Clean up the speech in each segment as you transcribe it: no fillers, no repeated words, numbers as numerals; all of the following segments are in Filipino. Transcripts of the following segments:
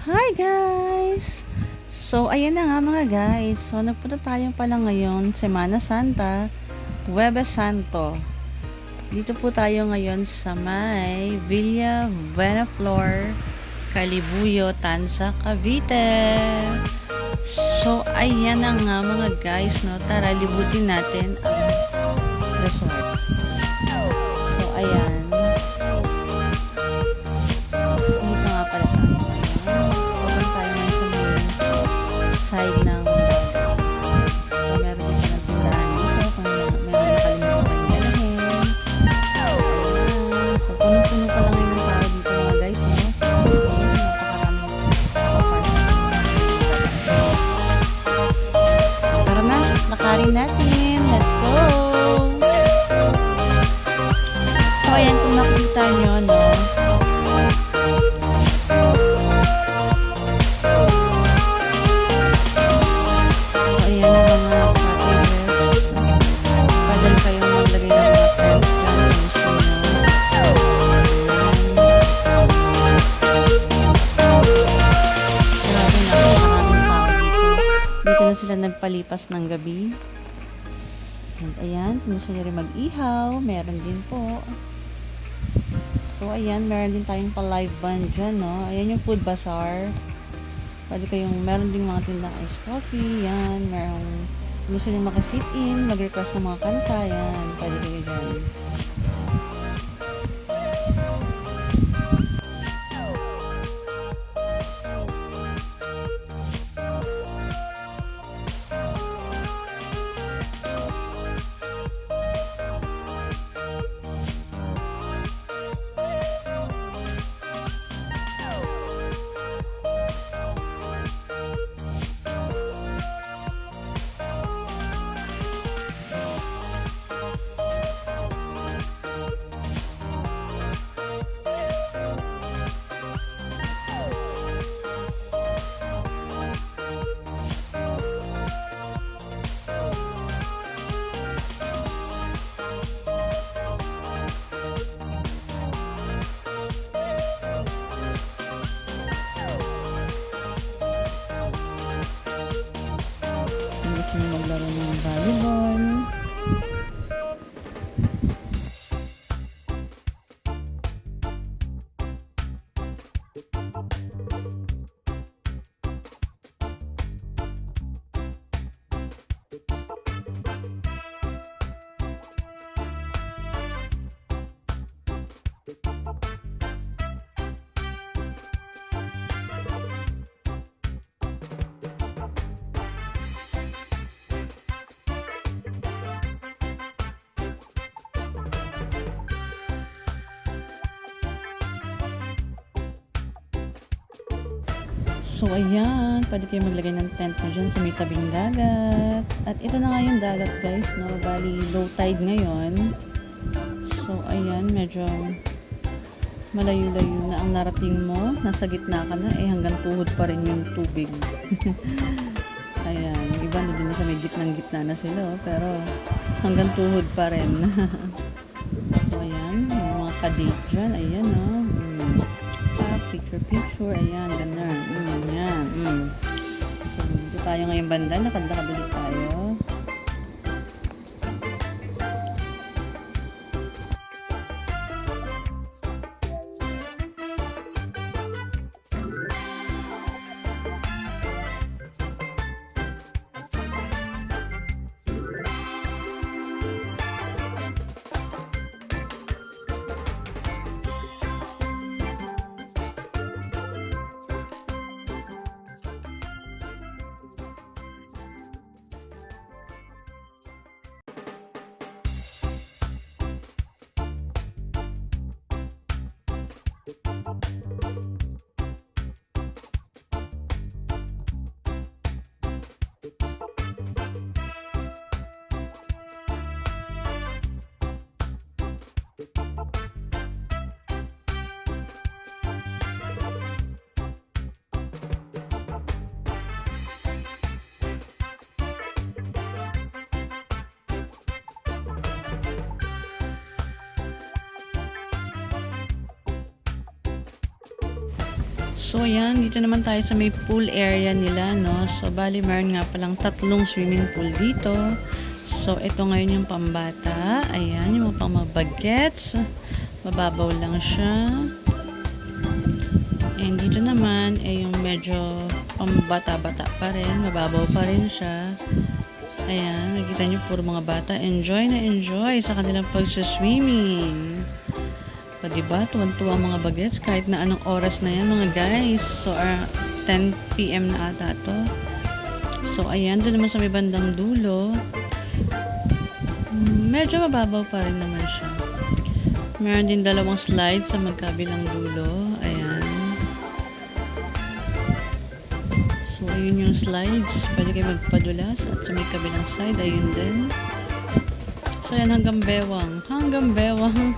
Hi guys! So, ayan na nga mga guys. So, nagpunta tayo pala ngayon, Semana Santa, Huwebes Santo. Dito po tayo ngayon sa may Villa Buenaflor, Calibuyo, Tanza, Cavite. So, ayan na nga mga guys, no? Tara, libutin natin ang resort. So, ayan. Dito nga pala tayo ngayon. Pupunta tayo ngayon sa may side ng dagat. So, meron din silang tindahan dito kung meron nakalimutan bilhin. Ayan. So, punong-puno pa lang ngayon ng tao dito mga guys, no? Ayan, napakaraming tara na, lakarin natin. Let's go! So, ayan, kung nakita nyo, no? Dito na sila nagpalipas ng gabi. And ayan, kung gusto nyo rin mag-ihaw, meron din po. So ayan, meron din tayong pa-live band dyan, no? Ayan yung food bazaar. Pwede kayong, meron din mga tindang ice coffee, yan. Meron, kung gusto nyo makasit in, mag-request ng mga kanta, yan. Pwede kayo dyan. Gusto nyo maglaro ng volleyball. So, ayan. Pwede kayo maglagay ng tent na dyan sa may tabing dagat. At ito na nga yung dagat, guys. No? Bali, low tide ngayon. So, ayan. Medyo malayo-layo na ang narating mo. Nasa gitna ka na. Hanggang tuhod pa rin yung tubig. Ayan. Yung iba na din nasa may gitnang-gitna na sila. Pero, hanggang tuhod pa rin. So, ayan. Yung mga kadate dyan. Ayan, no? Picture, ayan, ganun. Yan. So, dito tayo ngayong banda, nakadlakad ulit tayo. So, yan. Dito naman tayo sa may pool area nila, no? So, bali, meron nga palang 3 swimming pool dito. So, ito ngayon yung pambata. Ayan, yung pang mga bagets. Mababaw lang siya. And dito naman, yung medyo pambata-bata pa rin. Mababaw pa rin siya. Ayan, nakikita nyo, puro mga bata. Enjoy na enjoy sa kanilang pag-swimming. O, diba? Tuwan-tuwa ang mga bagets kahit na anong oras na yan, mga guys. So, 10 PM na ata to. So, ayan. Doon naman sa may bandang dulo. Medyo mababaw pa rin naman siya. Meron din 2 slides sa magkabilang dulo. Ayan. So, ayun yung slides. Pwede kayo magpadulas. At sa may kabilang side, ayun din. So, ayan. Hanggang bewang. Hanggang bewang.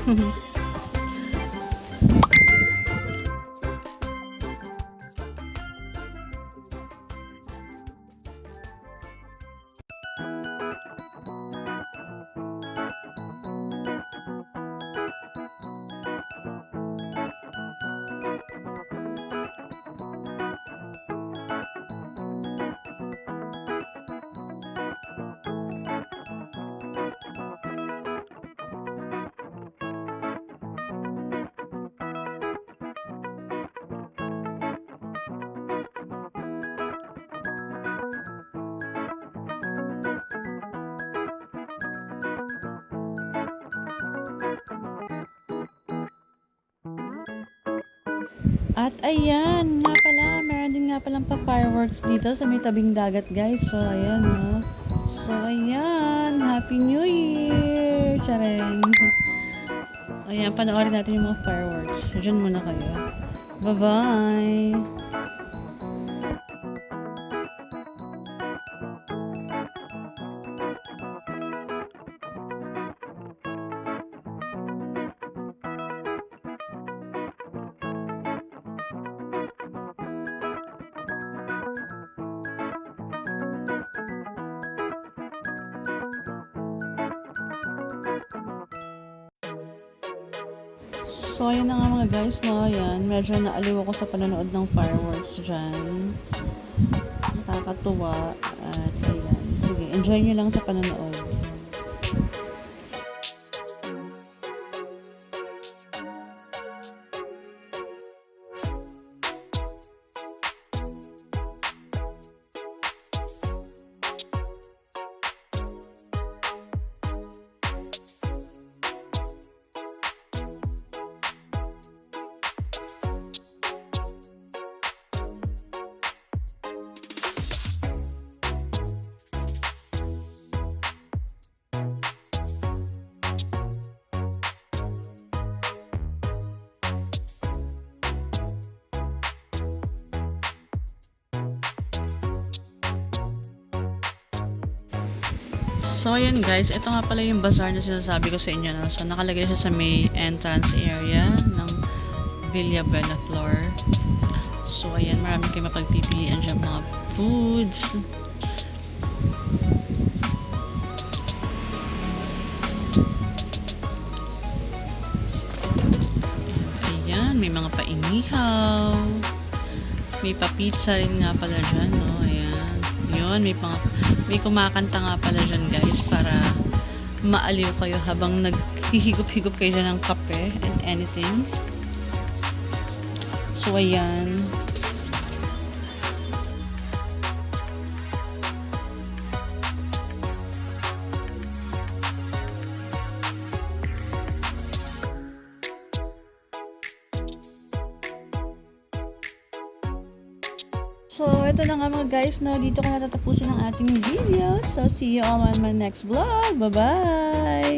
At ayan, nga pala, meron din nga palang pa-fireworks dito sa may tabing dagat, guys. So, ayan, no. So, ayan, Happy New Year! Chareng! Ayan, panoorin natin yung mga fireworks. Diyan muna kayo. Bye-bye! So, ayun na nga mga guys, no? Ayan, medyo naaliw ako sa panonood ng fireworks dyan. Nakakatuwa. At ayan, sige, enjoy nyo lang sa panonood. So, ayan guys, ito nga pala yung bazaar na sinasabi ko sa inyo. No? So, nakalagay siya sa may entrance area ng Villa Benaflor. So, ayan, marami kayo mapagpipilian dyan mga foods. Ayan, may mga painihaw. May pa-pizza rin nga pala dyan, no? Ayan. Yun, may kumakanta nga pala dyan, guys, para maaliw kayo habang naghihigop-higop kayo dyan ng kape and anything. So, ayan. So, ito na nga mga guys, no? Dito ko natatapusin ang ating video. So, see you all on my next vlog. Bye-bye!